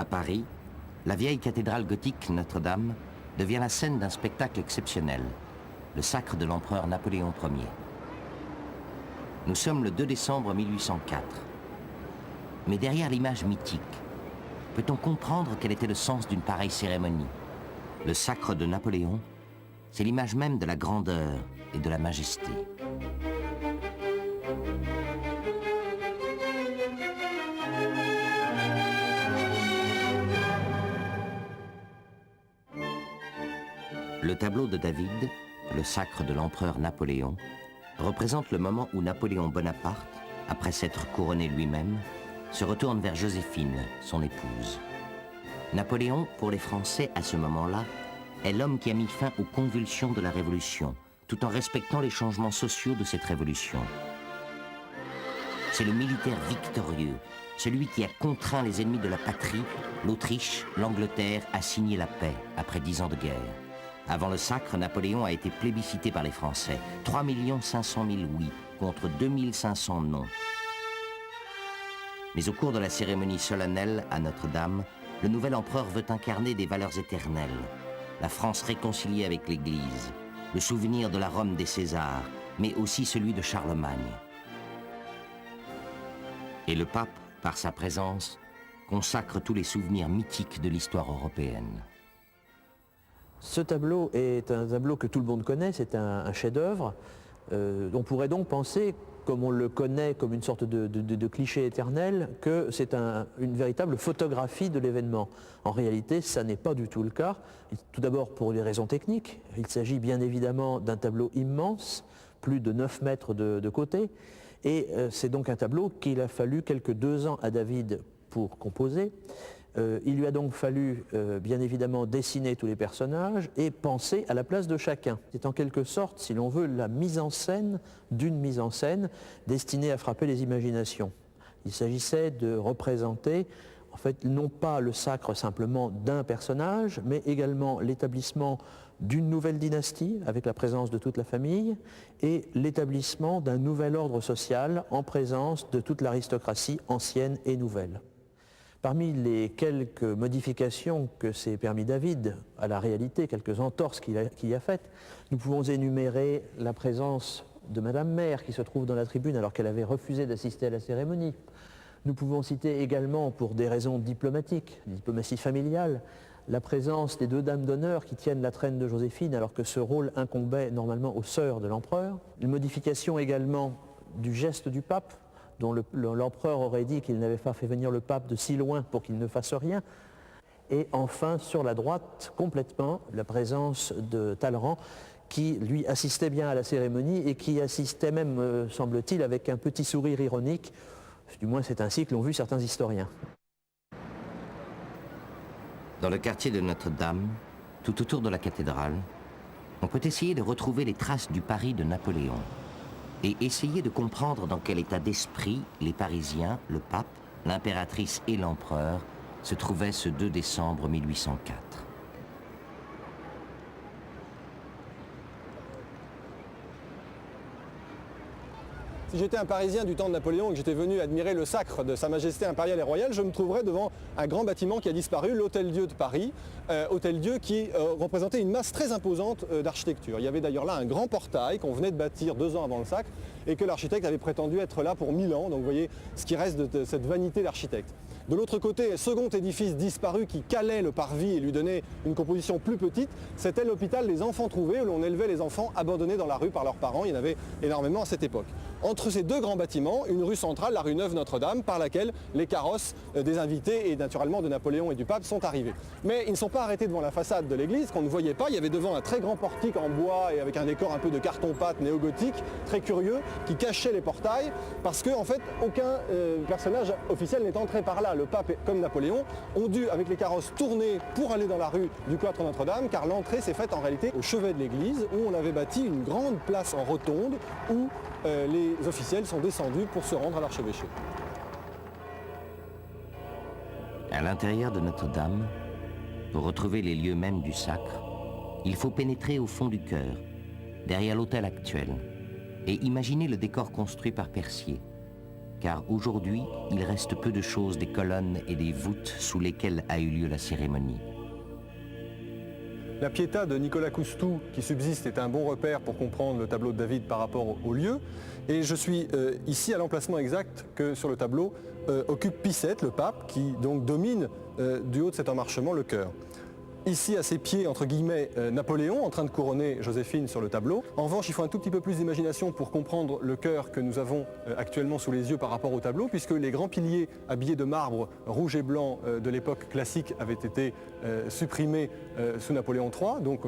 À Paris, la vieille cathédrale gothique Notre-Dame devient la scène d'un spectacle exceptionnel, le sacre de l'empereur Napoléon Ier. Nous sommes le 2 décembre 1804. Mais derrière l'image mythique, peut-on comprendre quel était le sens d'une pareille cérémonie? Le sacre de Napoléon, c'est l'image même de la grandeur et de la majesté. Le tableau de David, le sacre de l'empereur Napoléon, représente le moment où Napoléon Bonaparte, après s'être couronné lui-même, se retourne vers Joséphine, son épouse. Napoléon, pour les Français à ce moment-là, est l'homme qui a mis fin aux convulsions de la Révolution, tout en respectant les changements sociaux de cette Révolution. C'est le militaire victorieux, celui qui a contraint les ennemis de la patrie, l'Autriche, l'Angleterre, à signer la paix après 10 ans de guerre. Avant le sacre, Napoléon a été plébiscité par les Français. 3 500 000 oui, contre 2 500 non. Mais au cours de la cérémonie solennelle à Notre-Dame, le nouvel empereur veut incarner des valeurs éternelles. La France réconciliée avec l'Église, le souvenir de la Rome des Césars, mais aussi celui de Charlemagne. Et le pape, par sa présence, consacre tous les souvenirs mythiques de l'histoire européenne. Ce tableau est un tableau que tout le monde connaît, c'est un chef-d'œuvre. On pourrait donc penser, comme on le connaît comme une sorte de cliché éternel, que c'est une véritable photographie de l'événement. En réalité, ça n'est pas du tout le cas. Tout d'abord pour des raisons techniques. Il s'agit bien évidemment d'un tableau immense, plus de 9 mètres de côté. Et c'est donc un tableau qu'il a fallu quelques 2 ans à David pour composer. Il lui a donc fallu, bien évidemment, dessiner tous les personnages et penser à la place de chacun. C'est en quelque sorte, si l'on veut, la mise en scène d'une mise en scène destinée à frapper les imaginations. Il s'agissait de représenter, en fait, non pas le sacre simplement d'un personnage, mais également l'établissement d'une nouvelle dynastie, avec la présence de toute la famille, et l'établissement d'un nouvel ordre social en présence de toute l'aristocratie ancienne et nouvelle. Parmi les quelques modifications que s'est permis David à la réalité, quelques entorses qu'il y a faites, nous pouvons énumérer la présence de Madame Mère qui se trouve dans la tribune alors qu'elle avait refusé d'assister à la cérémonie. Nous pouvons citer également, pour des raisons diplomatiques, diplomatie familiale, la présence des 2 dames d'honneur qui tiennent la traîne de Joséphine alors que ce rôle incombait normalement aux sœurs de l'empereur. Une modification également du geste du pape, dont l'empereur aurait dit qu'il n'avait pas fait venir le pape de si loin pour qu'il ne fasse rien. Et enfin, sur la droite, complètement, la présence de Talleyrand, qui, lui, assistait bien à la cérémonie et qui assistait même, semble-t-il, avec un petit sourire ironique. Du moins, c'est ainsi que l'ont vu certains historiens. Dans le quartier de Notre-Dame, tout autour de la cathédrale, on peut essayer de retrouver les traces du Paris de Napoléon et essayer de comprendre dans quel état d'esprit les Parisiens, le pape, l'impératrice et l'empereur se trouvaient ce 2 décembre 1804. Si j'étais un Parisien du temps de Napoléon et que j'étais venu admirer le sacre de Sa Majesté impériale et royale, je me trouverais devant un grand bâtiment qui a disparu, l'Hôtel-Dieu de Paris, Hôtel-Dieu qui représentait une masse très imposante d'architecture. Il y avait d'ailleurs là un grand portail qu'on venait de bâtir 2 ans avant le sacre et que l'architecte avait prétendu être là pour 1000 ans, donc vous voyez ce qui reste de cette vanité d'architecte. De l'autre côté, second édifice disparu qui calait le parvis et lui donnait une composition plus petite, c'était l'hôpital des enfants trouvés où l'on élevait les enfants abandonnés dans la rue par leurs parents. Il y en avait énormément à cette époque. Entre ces 2 grands bâtiments, une rue centrale, la rue Neuve-Notre-Dame, par laquelle les carrosses des invités et naturellement de Napoléon et du pape sont arrivés. Mais ils ne sont pas arrêtés devant la façade de l'église qu'on ne voyait pas. Il y avait devant un très grand portique en bois et avec un décor un peu de carton-pâte néo-gothique, très curieux, qui cachait les portails parce qu'en fait aucun personnage officiel n'est entré par là. Le pape comme Napoléon ont dû, avec les carrosses, tourner pour aller dans la rue du cloître Notre-Dame, car l'entrée s'est faite en réalité au chevet de l'église où on avait bâti une grande place en rotonde où les officiels sont descendus pour se rendre à l'archevêché. À l'intérieur de Notre-Dame, pour retrouver les lieux mêmes du sacre, il faut pénétrer au fond du chœur, derrière l'autel actuel, et imaginer le décor construit par Percier. car aujourd'hui, il reste peu de choses des colonnes et des voûtes sous lesquelles a eu lieu la cérémonie. La Pietà de Nicolas Coustou qui subsiste est un bon repère pour comprendre le tableau de David par rapport au lieu. Et je suis ici à l'emplacement exact que sur le tableau occupe Pie VII, le pape, qui donc domine du haut de cet emmarchement le chœur. Ici, à ses pieds, entre guillemets, Napoléon, en train de couronner Joséphine sur le tableau. En revanche, il faut un tout petit peu plus d'imagination pour comprendre le chœur que nous avons actuellement sous les yeux par rapport au tableau, puisque les grands piliers habillés de marbre rouge et blanc de l'époque classique avaient été supprimés sous Napoléon III. Donc,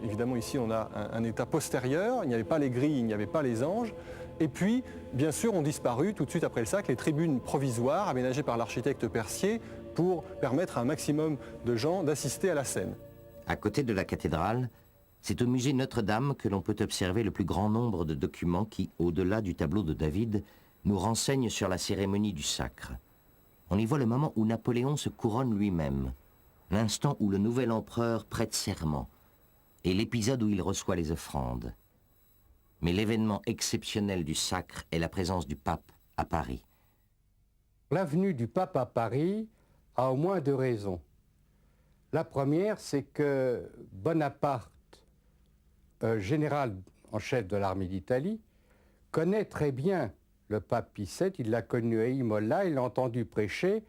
évidemment, ici, on a un état postérieur. Il n'y avait pas les grilles, il n'y avait pas les anges. Et puis, bien sûr, ont disparu tout de suite après le sac les tribunes provisoires aménagées par l'architecte Percier pour permettre à un maximum de gens d'assister à la scène. À côté de la cathédrale, c'est au musée Notre-Dame que l'on peut observer le plus grand nombre de documents qui, au-delà du tableau de David, nous renseignent sur la cérémonie du sacre. On y voit le moment où Napoléon se couronne lui-même, l'instant où le nouvel empereur prête serment, et l'épisode où il reçoit les offrandes. Mais l'événement exceptionnel du sacre est la présence du pape à Paris. La venue du pape à Paris a au moins deux raisons. La première, c'est que Bonaparte, général en chef de l'armée d'Italie, connaît très bien le pape Pie VII. Il l'a connu à Imola, il l'a entendu prêcher,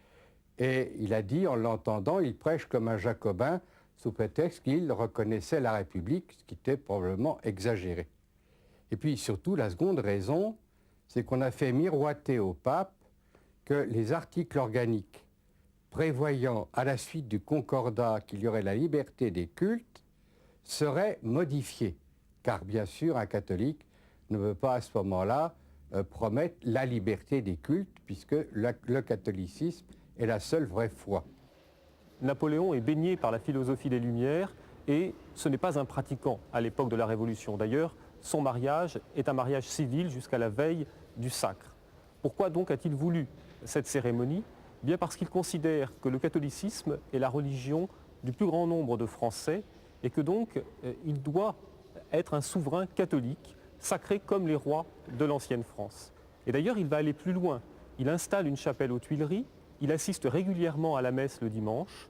et il a dit, en l'entendant, il prêche comme un jacobin, sous prétexte qu'il reconnaissait la République, ce qui était probablement exagéré. Et puis surtout, la seconde raison, c'est qu'on a fait miroiter au pape que les articles organiques prévoyant à la suite du concordat qu'il y aurait la liberté des cultes seraient modifiés. Car bien sûr, un catholique ne veut pas à ce moment-là promettre la liberté des cultes, puisque le catholicisme est la seule vraie foi. Napoléon est baigné par la philosophie des Lumières et ce n'est pas un pratiquant à l'époque de la Révolution. D'ailleurs, son mariage est un mariage civil jusqu'à la veille du sacre. Pourquoi donc a-t-il voulu cette cérémonie ? Bien parce qu'il considère que le catholicisme est la religion du plus grand nombre de Français et que donc il doit être un souverain catholique, sacré comme les rois de l'ancienne France. Et d'ailleurs, il va aller plus loin. Il installe une chapelle aux Tuileries, il assiste régulièrement à la messe le dimanche.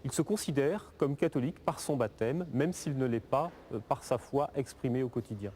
Il se considère comme catholique par son baptême, même s'il ne l'est pas par sa foi exprimée au quotidien.